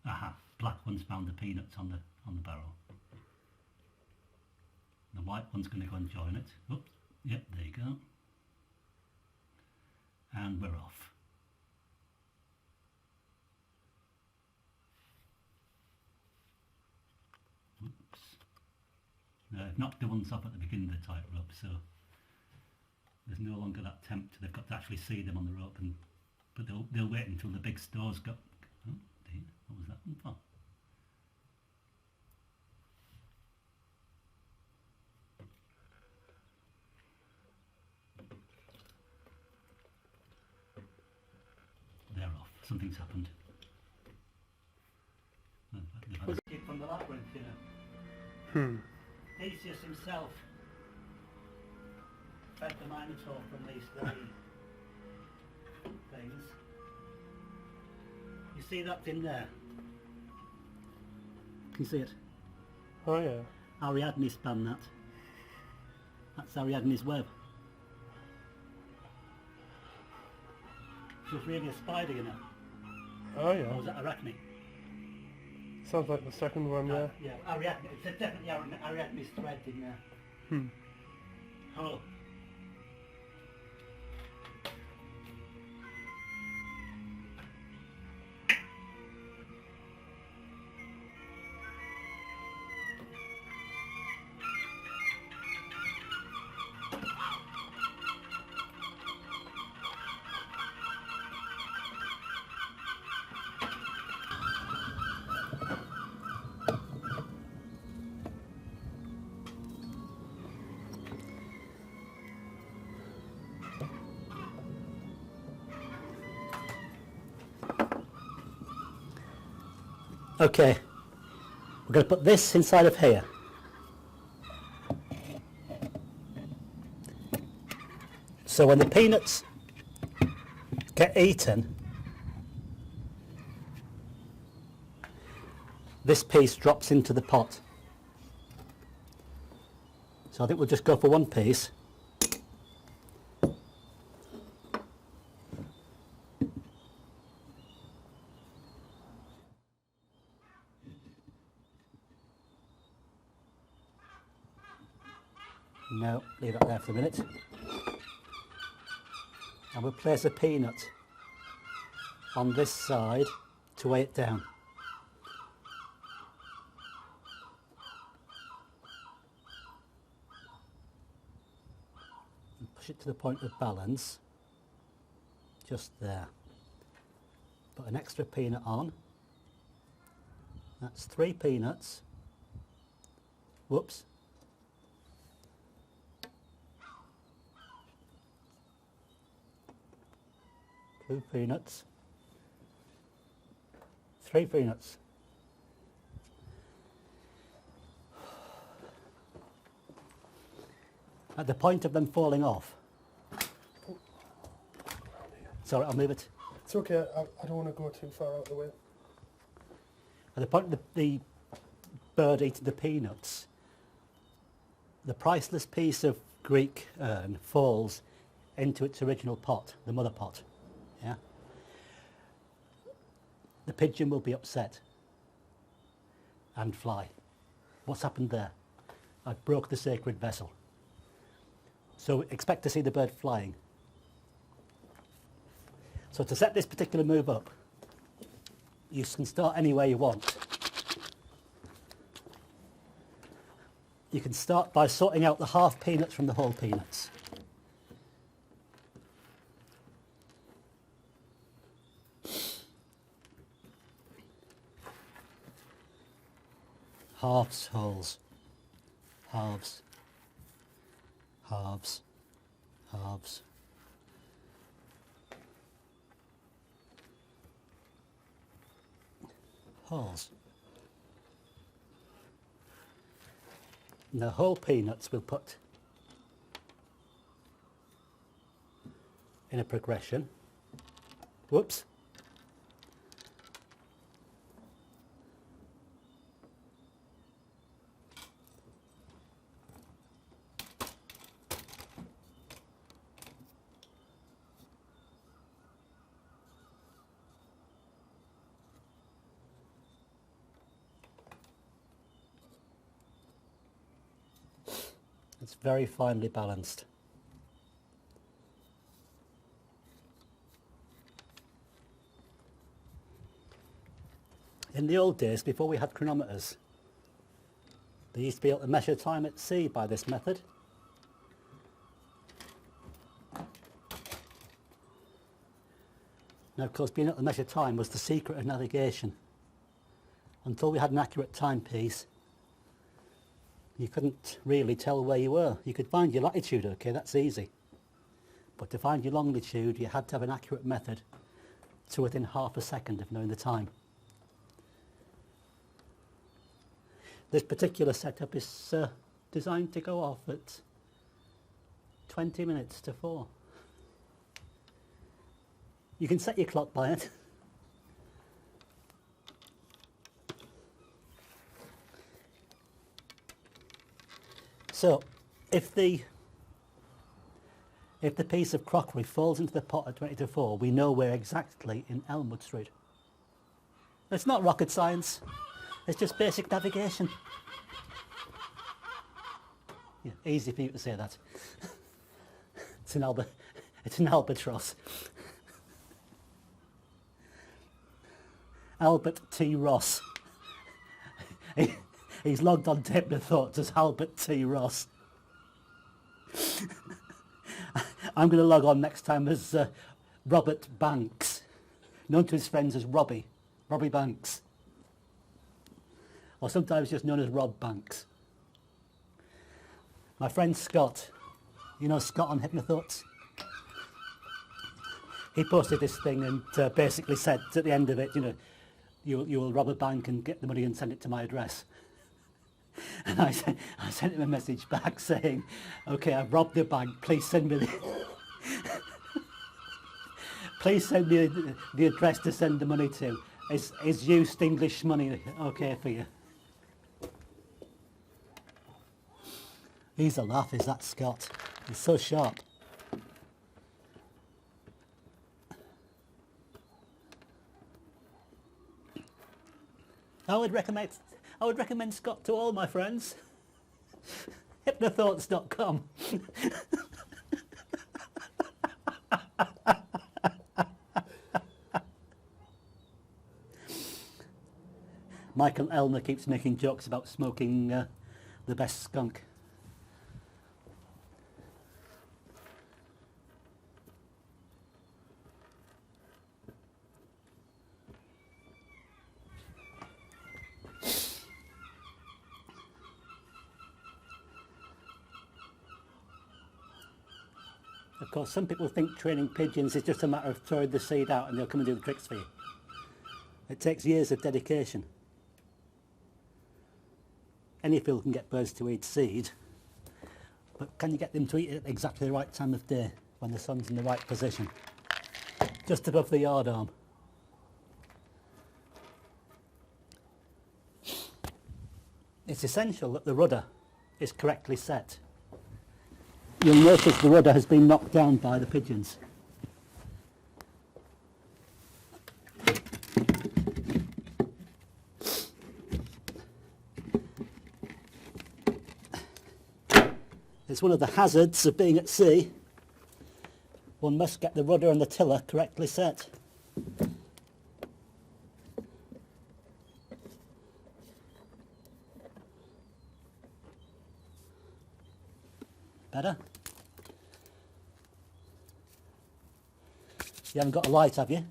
Aha, black one's found the peanuts on the barrel. The white one's going to go and join it. Oops, yep, there you go. And we're off. Oops. Now I've knocked the ones off at the beginning of the tightrope, so there's no longer that tempt. They've got to actually see them on the rope, but they'll wait until the big store's got. Oh dear, what was that one for? They're off. Something's happened. From the labyrinth, you know. Theseus himself fed the Minotaur from these three things. You see that in there? Can you see it? Oh yeah. Ariadne span that. That's Ariadne's web. She was really a spider, you know. Oh yeah. Or was that Arachne? Sounds like the second one, yeah. Yeah, Ariadne. It's definitely Ariadne's thread in there. Oh. Okay, we're going to put this inside of here. So when the peanuts get eaten, this piece drops into the pot. So I think we'll just go for one piece. No, leave that there for a minute. And we'll place a peanut on this side to weigh it down. And push it to the point of balance, just there. Put an extra peanut on. That's 3 peanuts. Whoops. 2 peanuts, 3 peanuts. At the point of them falling off. Sorry, I'll move it. It's okay, I don't want to go too far out of the way. At the point of the bird eating the peanuts, the priceless piece of Greek urn falls into its original pot, the mother pot. Yeah? The pigeon will be upset and fly. What's happened there? I broke the sacred vessel. So expect to see the bird flying. So to set this particular move up, you can start anywhere you want. You can start by sorting out the half peanuts from the whole peanuts. Halves, wholes, halves, halves, halves. Wholes. And the whole peanuts we'll put in a progression. Whoops. It's very finely balanced. In the old days, before we had chronometers, they used to be able to measure time at sea by this method. Now, of course, being able to measure time was the secret of navigation. Until we had an accurate timepiece, you couldn't really tell where you were. You could find your latitude, okay, that's easy. But to find your longitude, you had to have an accurate method to within half a second of knowing the time. This particular setup is designed to go off at 20 minutes to 4. You can set your clock by it. So, if the piece of crockery falls into the pot at 20 to 4, we know we're exactly in Elmwood Street. It's not rocket science. It's just basic navigation. Yeah, easy for you to say that. It's an albatross. Albert T. Ross. He's logged on to Hypnothoughts as Albert T. Ross. I'm going to log on next time as Robert Banks, known to his friends as Robbie Banks, or sometimes just known as Rob Banks. My friend Scott, you know Scott on Hypnothoughts? He posted this thing and basically said at the end of it, you know, you will rob a bank and get the money and send it to my address. And I sent him a message back saying, okay, I've robbed the bank, please send me please send me the address to send the money to. Is used English money okay for you? He's a laugh, is that Scott? He's so sharp. I would recommend Scott to all my friends. Hypnothoughts.com. Michael Elmer keeps making jokes about smoking the best skunk. Of course, some people think training pigeons is just a matter of throwing the seed out and they'll come and do the tricks for you. It takes years of dedication. Any field can get birds to eat seed, but can you get them to eat it at exactly the right time of day when the sun's in the right position? Just above the yard arm. It's essential that the rudder is correctly set. You'll notice the rudder has been knocked down by the pigeons. It's one of the hazards of being at sea. One must get the rudder and the tiller correctly set. Better? You haven't got a light, have you?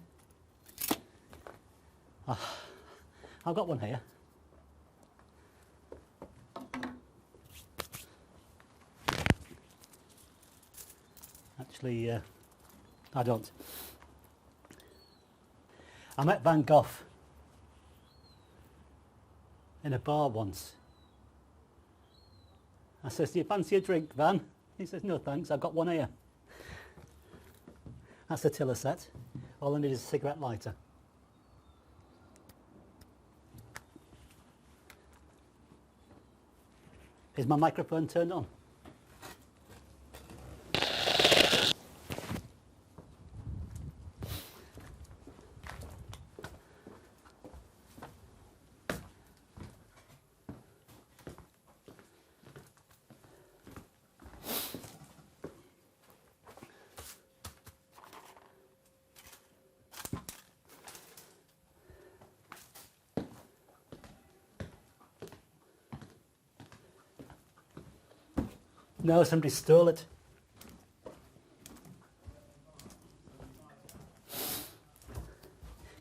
Oh, I've got one here. Actually, I don't. I met Van Gogh in a bar once. I says, do you fancy a drink, Van? He says, no thanks, I've got one here. That's the tiller set. All I need is a cigarette lighter. Is my microphone turned on? No, somebody stole it.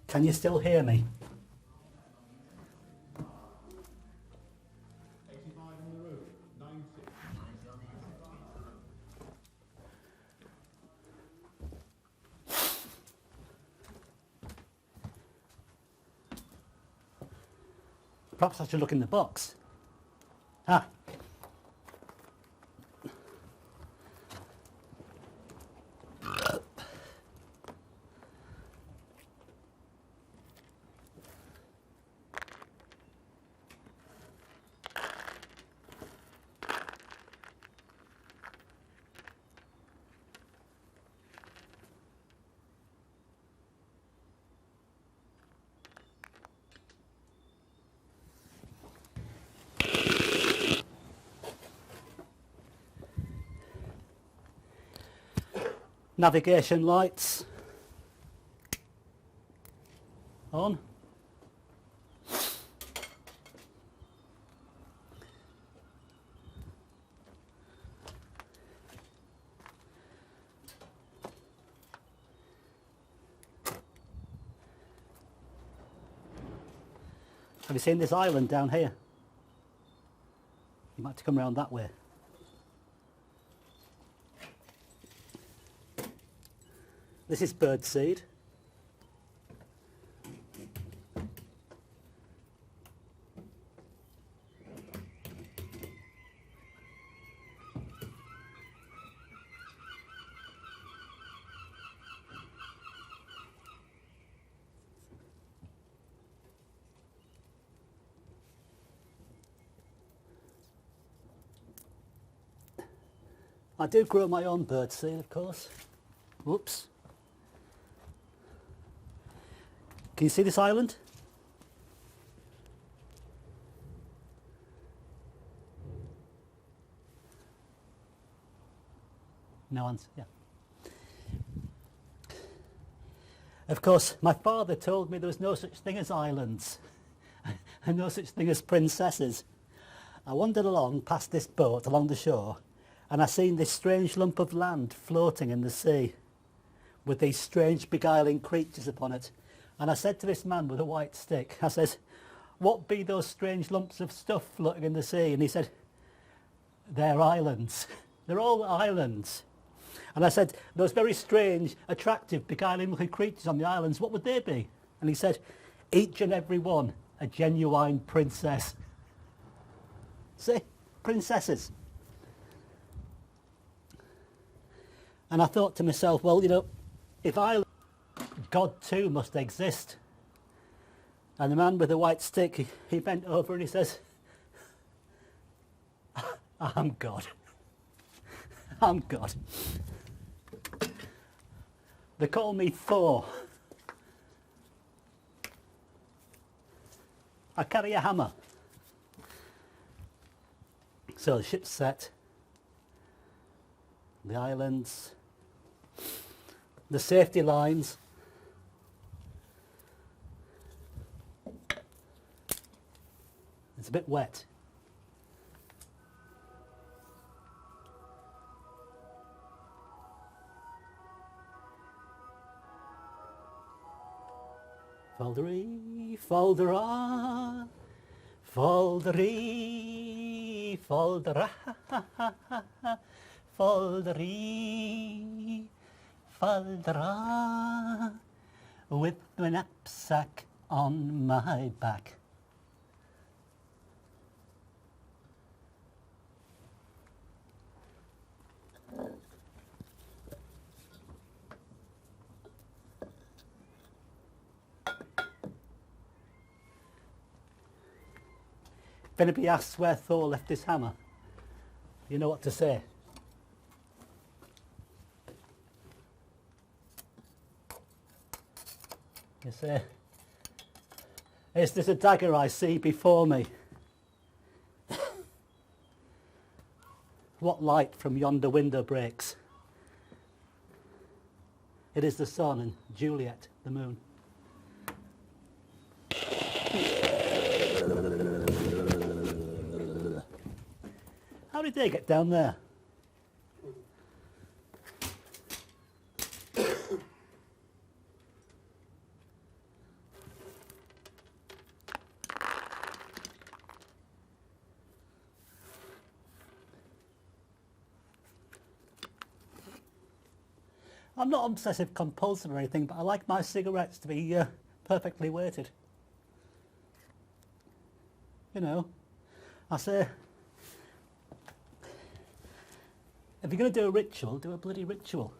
Can you still hear me? Perhaps I should look in the box. Ah. Navigation lights on. Have you seen this island down here? You might have to come around that way. This is birdseed. I do grow my own birdseed, of course. Whoops. Can you see this island? No answer, yeah. Of course, my father told me there was no such thing as islands and no such thing as princesses. I wandered along past this boat along the shore and I seen this strange lump of land floating in the sea with these strange beguiling creatures upon it. And I said to this man with a white stick, I said, what be those strange lumps of stuff floating in the sea? And he said, they're islands. They're all islands. And I said, those very strange, attractive, beguiling looking creatures on the islands, what would they be? And he said, each and every one a genuine princess. See? Princesses. And I thought to myself, well, you know, if I... God too must exist. And the man with the white stick, he bent over and he says, I'm God. I'm God. They call me Thor. I carry a hammer. So the ship's set. The islands. The safety lines. It's a bit wet. Faldery, faldera, faldery, faldera, faldery, faldera, with the knapsack on my back. If anybody asks where Thor left his hammer, you know what to say. You say, is this a dagger I see before me? What light from yonder window breaks? It is the sun and Juliet, the moon. How did they get down there? I'm not obsessive compulsive or anything, but I like my cigarettes to be perfectly weighted. You know, I say, if you're going to do a ritual, do a bloody ritual.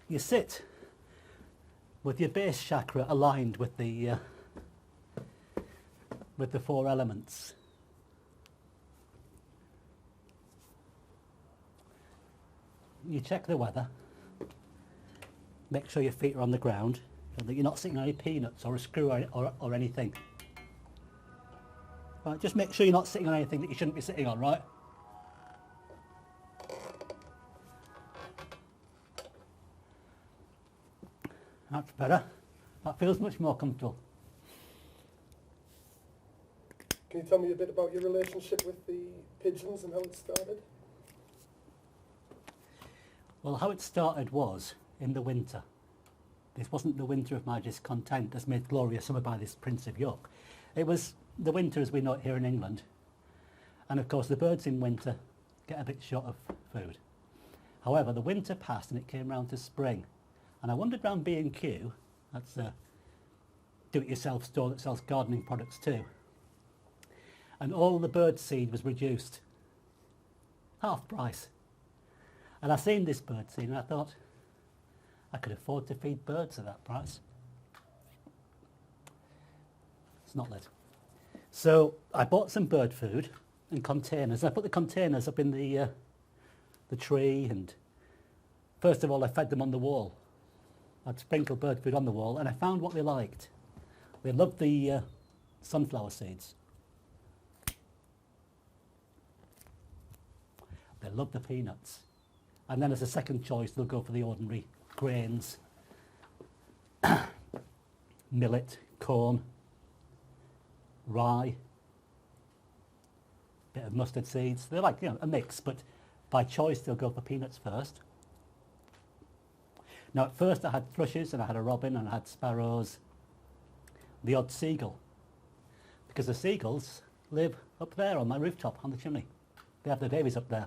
You sit with your base chakra aligned with the 4 elements. You check the weather. Make sure your feet are on the ground and that you're not sitting on any peanuts or a screw or anything. Right, just make sure you're not sitting on anything that you shouldn't be sitting on, right? That's better. That feels much more comfortable. Can you tell me a bit about your relationship with the pigeons and how it started? Well, how it started was in the winter. This wasn't the winter of my discontent as made glorious summer by this Prince of York. It was the winter as we know it here in England. And of course the birds in winter get a bit short of food. However, the winter passed and it came round to spring. And I wandered round B&Q, that's a do-it-yourself store that sells gardening products too. And all the bird seed was reduced. Half price. And I seen this bird seed and I thought, I could afford to feed birds at that price. It's not lit. So I bought some bird food in containers. I put the containers up in the tree, and first of all I fed them on the wall. I'd sprinkle bird food on the wall, and I found what they liked. They loved the sunflower seeds. They loved the peanuts. And then as a second choice, they'll go for the ordinary grains, millet, corn, rye, bit of mustard seeds. They're like, you know, a mix, but by choice they'll go for peanuts first. Now at first I had thrushes and I had a robin and I had sparrows, the odd seagull, because the seagulls live up there on my rooftop on the chimney. They have their babies up there.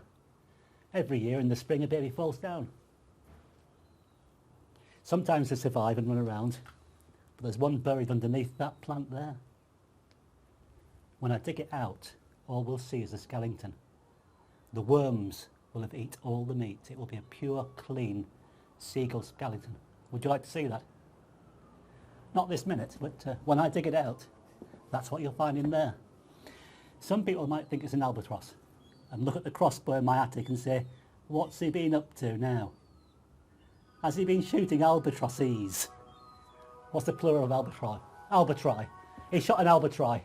Every year in the spring a baby falls down. Sometimes they survive and run around, but there's one buried underneath that plant there. When I dig it out, all we'll see is a skeleton. The worms will have eaten all the meat. It will be a pure, clean seagull skeleton. Would you like to see that? Not this minute, but when I dig it out, that's what you'll find in there. Some people might think it's an albatross and look at the crossbow in my attic and say, what's he been up to now? Has he been shooting albatrosses? What's the plural of albatri? Albatri. He shot an albatri.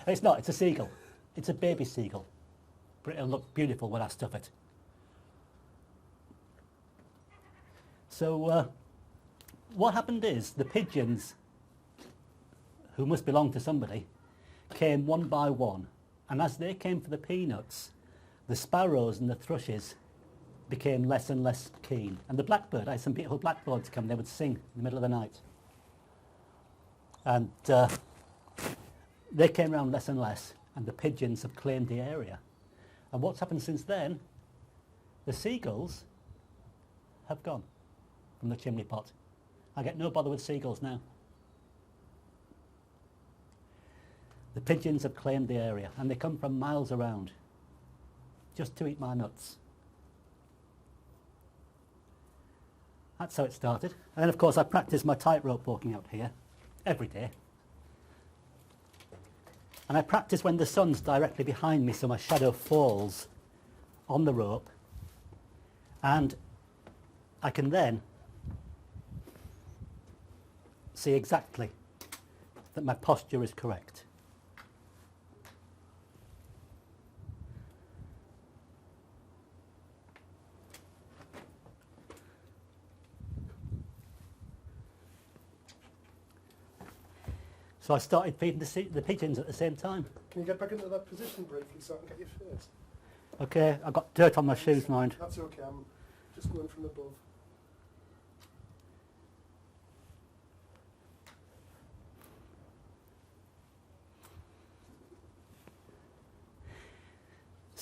It's not, it's a seagull. It's a baby seagull. But it'll look beautiful when I stuff it. So what happened is the pigeons, who must belong to somebody, came one by one. And as they came for the peanuts, the sparrows and the thrushes became less and less keen. And the blackbird, I had some beautiful blackbirds come, they would sing in the middle of the night. And they came round less and less, and the pigeons have claimed the area. And what's happened since then? The seagulls have gone from the chimney pot. I get no bother with seagulls now. The pigeons have claimed the area, and they come from miles around just to eat my nuts. That's how it started. And then of course I practice my tightrope walking out here every day. And I practice when the sun's directly behind me so my shadow falls on the rope, and I can then see exactly that my posture is correct. So I started feeding the pigeons at the same time. Can you get back into that position briefly so I can get your face? Okay, I've got dirt on my shoes, mind. That's okay, I'm just going from above.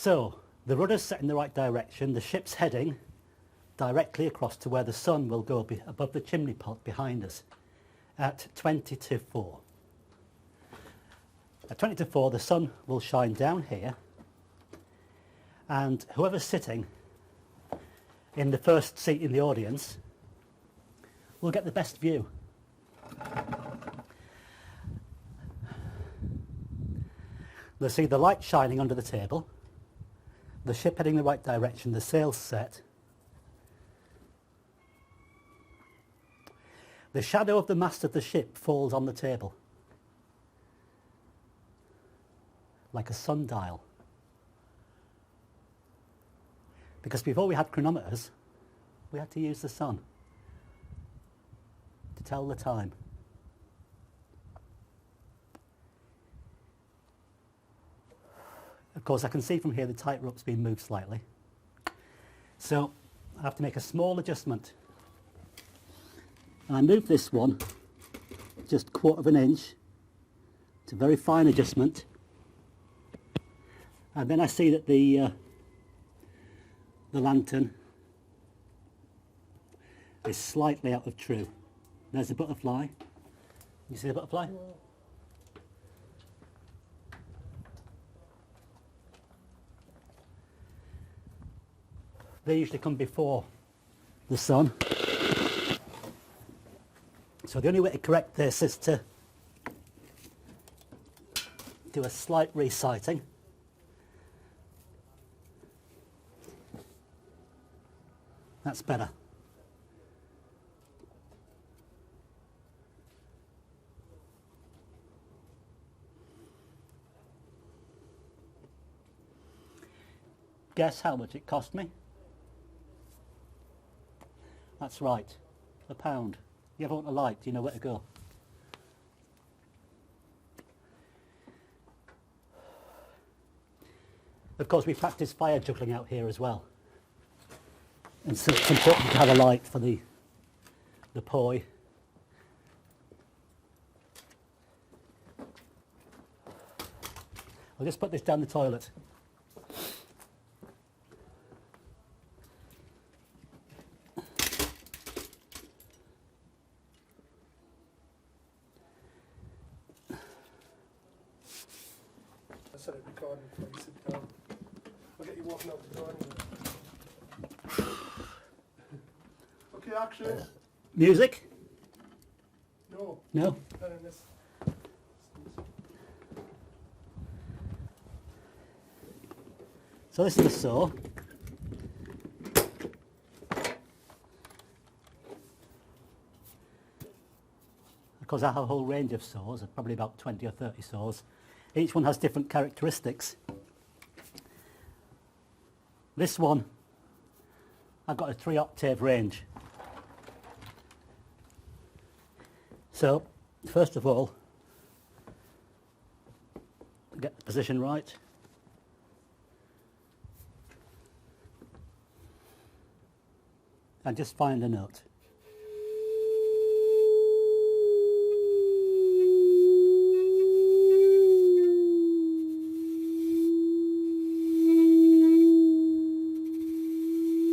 So, The rudder's set in the right direction. The ship's heading directly across to where the sun will go above the chimney pot behind us at 20 to 4. At 20 to 4 the sun will shine down here, and whoever's sitting in the first seat in the audience will get the best view. They'll see the light shining under the table, the ship heading the right direction, the sails set. The shadow of the mast of the ship falls on the table like a sundial. Because before we had chronometers, we had to use the sun to tell the time. Of course, I can see from here the tightrope's been moved slightly. So I have to make a small adjustment. And I move this one just 1/4 of an inch. It's a very fine adjustment. And then I see that the lantern is slightly out of true. There's a butterfly. You see the butterfly? They usually come before the sun. So the only way to correct this is to do a slight resighting. That's better. Guess how much it cost me? That's right, £1. You ever want a light, you know where to go. Of course, we practice fire juggling out here as well. And so it's important to have a light for the poi. I'll just put this down the toilet. I said it recording before you sit down. I'll get you walking out the door anyway. Okay, action. Music? No, No? not in this. So this is a saw. Of course, I have a whole range of saws, probably about 20 or 30 saws. Each one has different characteristics. This one, I've got a 3-octave range. So, first of all, get the position right. And just find a note.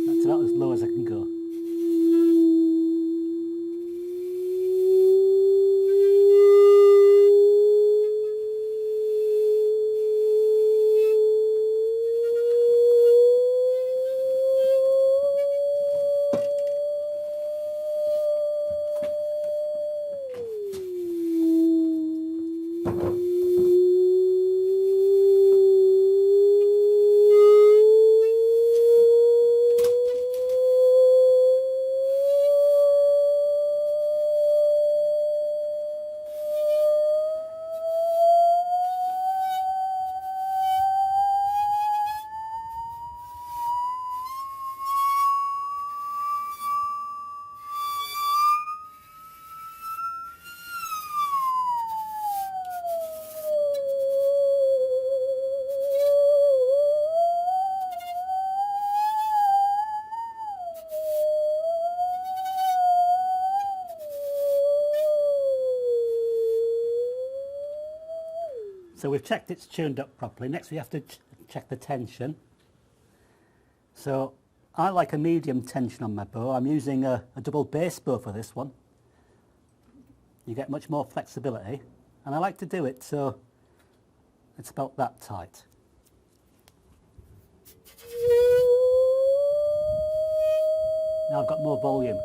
That's about as low as I can go. So we've checked it's tuned up properly. Next we have to check the tension. So I like a medium tension on my bow. I'm using a double base bow for this one. You get much more flexibility, and I like to do it so it's about that tight. Now I've got more volume.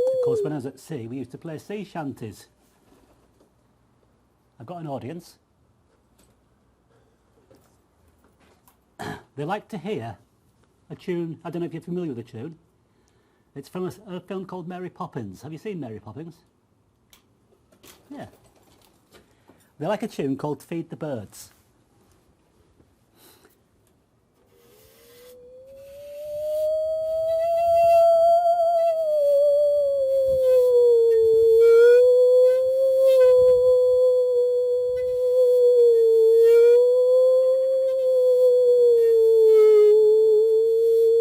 Of course, when I was at sea, we used to play sea shanties. I've got an audience. They like to hear a tune. I don't know if you're familiar with the tune. It's from a film called Mary Poppins. Have you seen Mary Poppins? Yeah. They like a tune called Feed the Birds.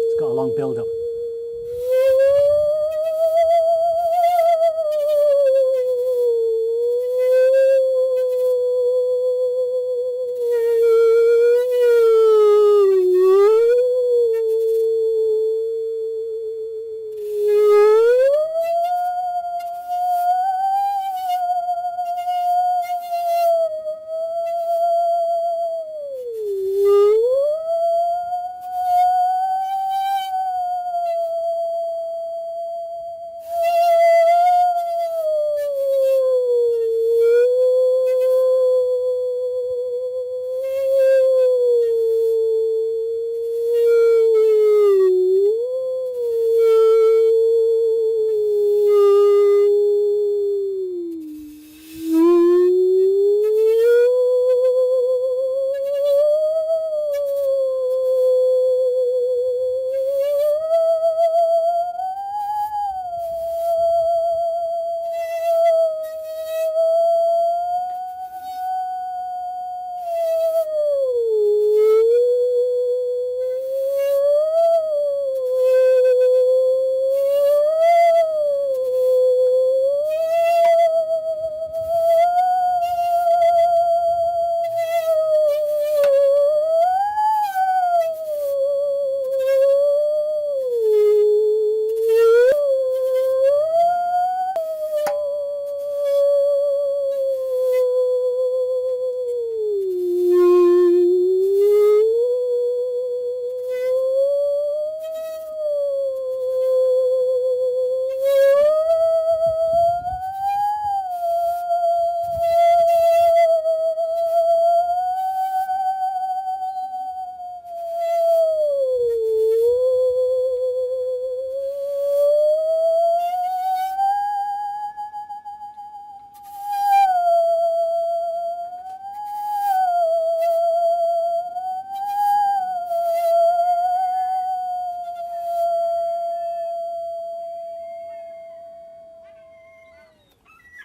It's got a long build-up.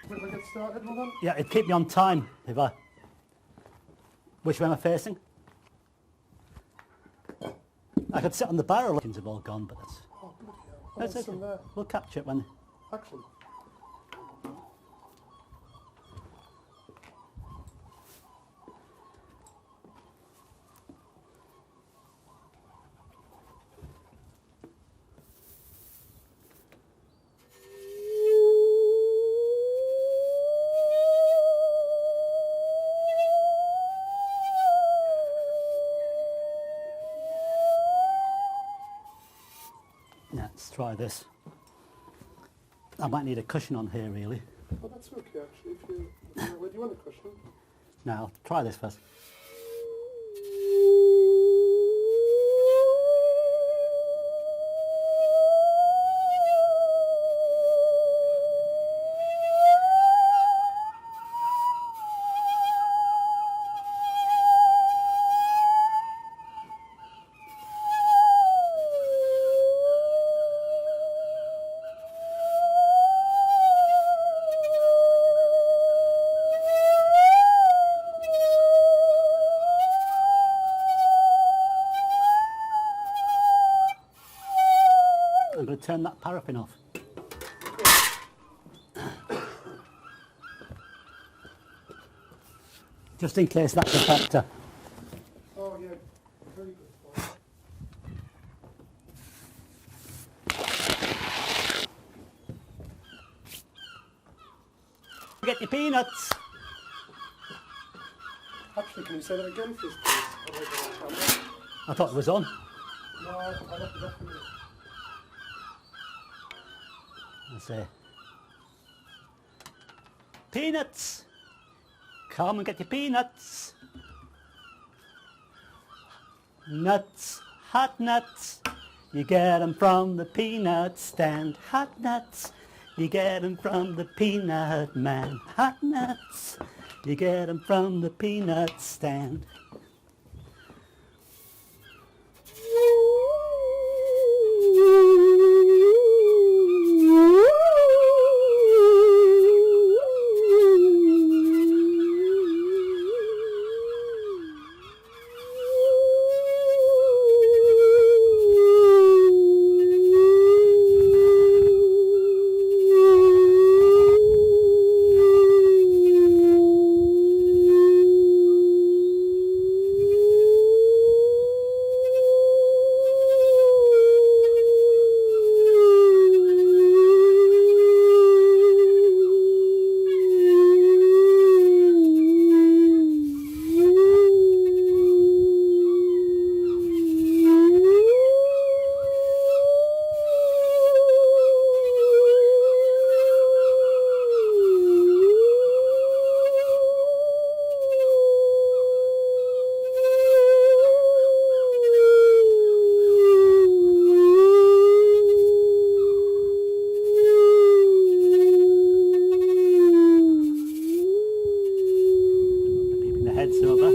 Will we get started, hold on? Yeah, it'd keep me on time if I... Which way am I facing? I could sit on the barrel. Things have all gone, but that's... Oh, bloody hell. Oh, That's there's okay. some there. We'll capture it when... Action. Yeah, let's try this. I might need a cushion on here, really. Oh, that's okay, actually. If you, where do you want a cushion? Now, I'll try this first. I'm going to turn that paraffin off. Just in case that's a factor. Oh yeah, very good point. Get your peanuts. Actually, can you say that again, please? I'll wait on the camera. I thought it was on. No, I'll have to look at it. I say, peanuts. Come and get your peanuts. Nuts, hot nuts. You get 'em from the peanut stand. Hot nuts. You get 'em from the peanut man. Hot nuts. You get 'em from the peanut stand. Peeping the heads over.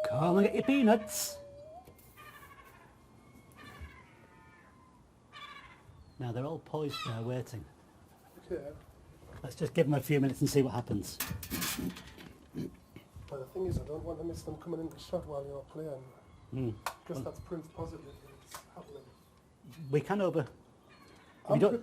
Come and get your peanuts. Now they're all poised there waiting. Okay. Let's just give them a few minutes and see what happens. But the thing is, I don't want to miss them coming into shot while you're playing. Because that's proof positive that it's happening. We can over. I'm We don't. pre-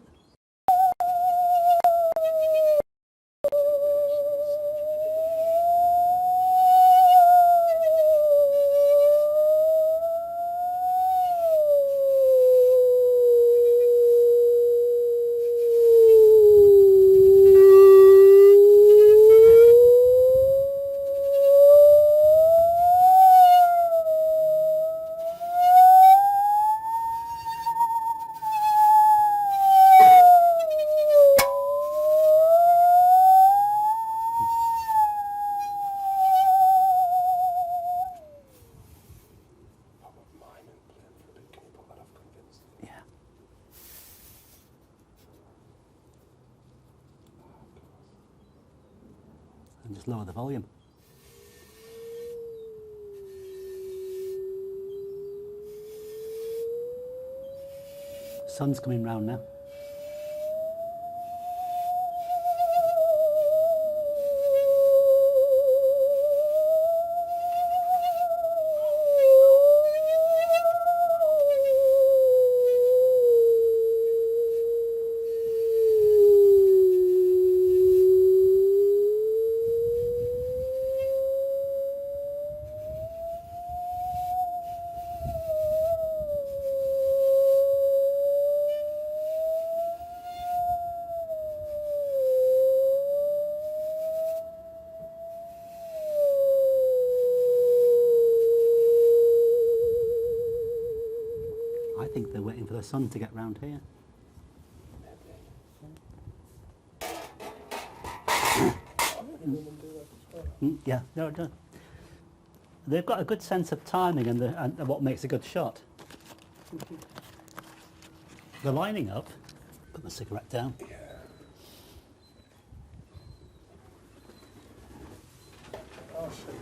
And just lower the volume. Sun's coming round now. I think they're waiting for the sun to get round here. Yeah, they've got a good sense of timing and what makes a good shot. They're lining up. Put the cigarette down. Yeah. Oh shit.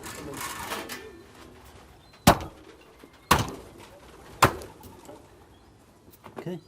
Okay.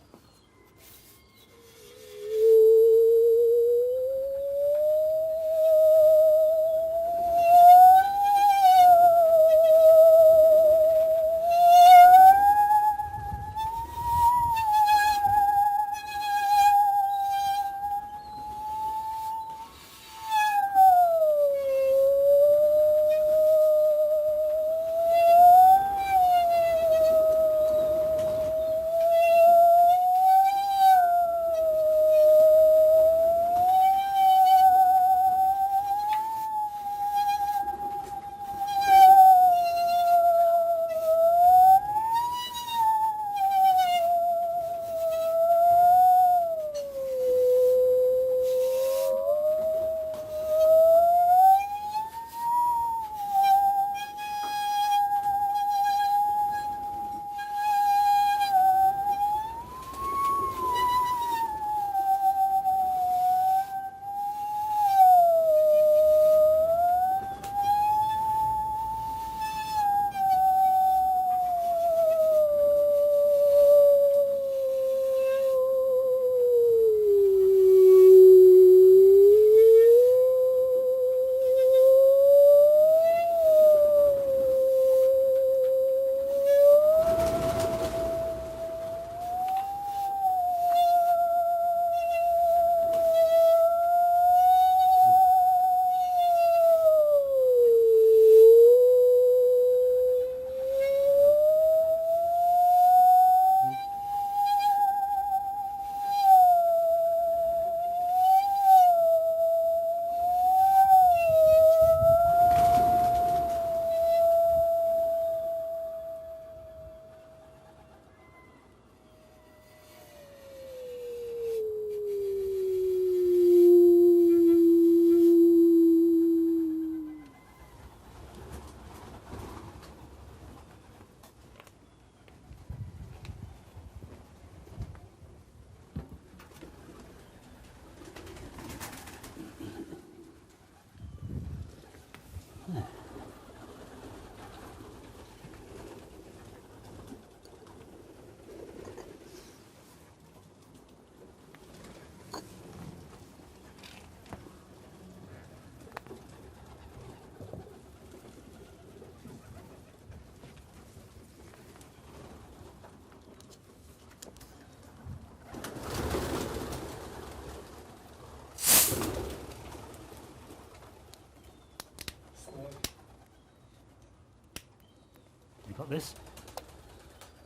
You got this?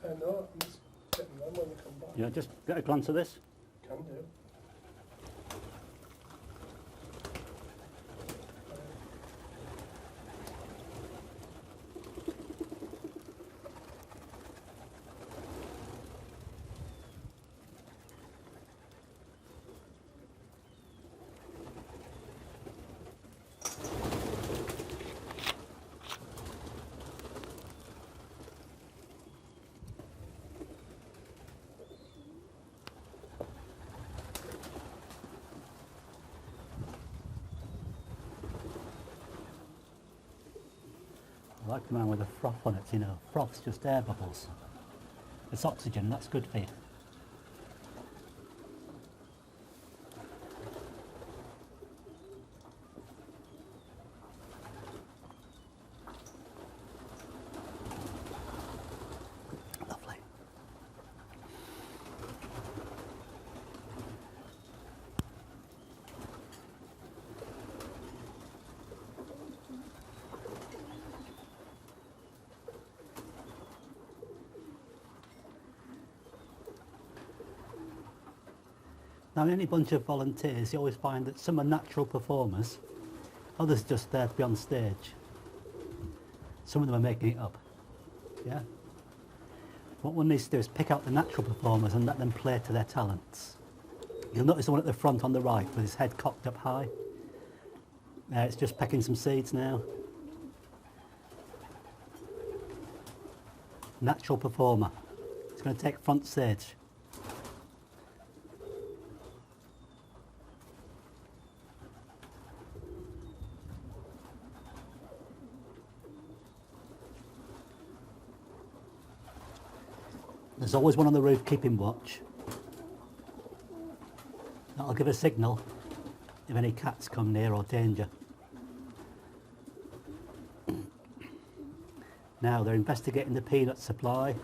No, I'm just getting them when they come back. Yeah, just get a glance at this. Can do. like the man with a froth on it, you know. Froth's just air bubbles. It's oxygen, that's good for you. Lovely. Now, in any bunch of volunteers, you always find that some are natural performers, others just there to be on stage. Some of them are making it up. Yeah? What one needs to do is pick out the natural performers and let them play to their talents. You'll notice the one at the front on the right with his head cocked up high. It's just pecking some seeds now. Natural performer. It's going to take front stage. There's always one on the roof keeping watch. That'll give a signal if any cats come near or danger. Now they're investigating the peanut supply.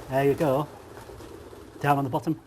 There you go. Down on the bottom.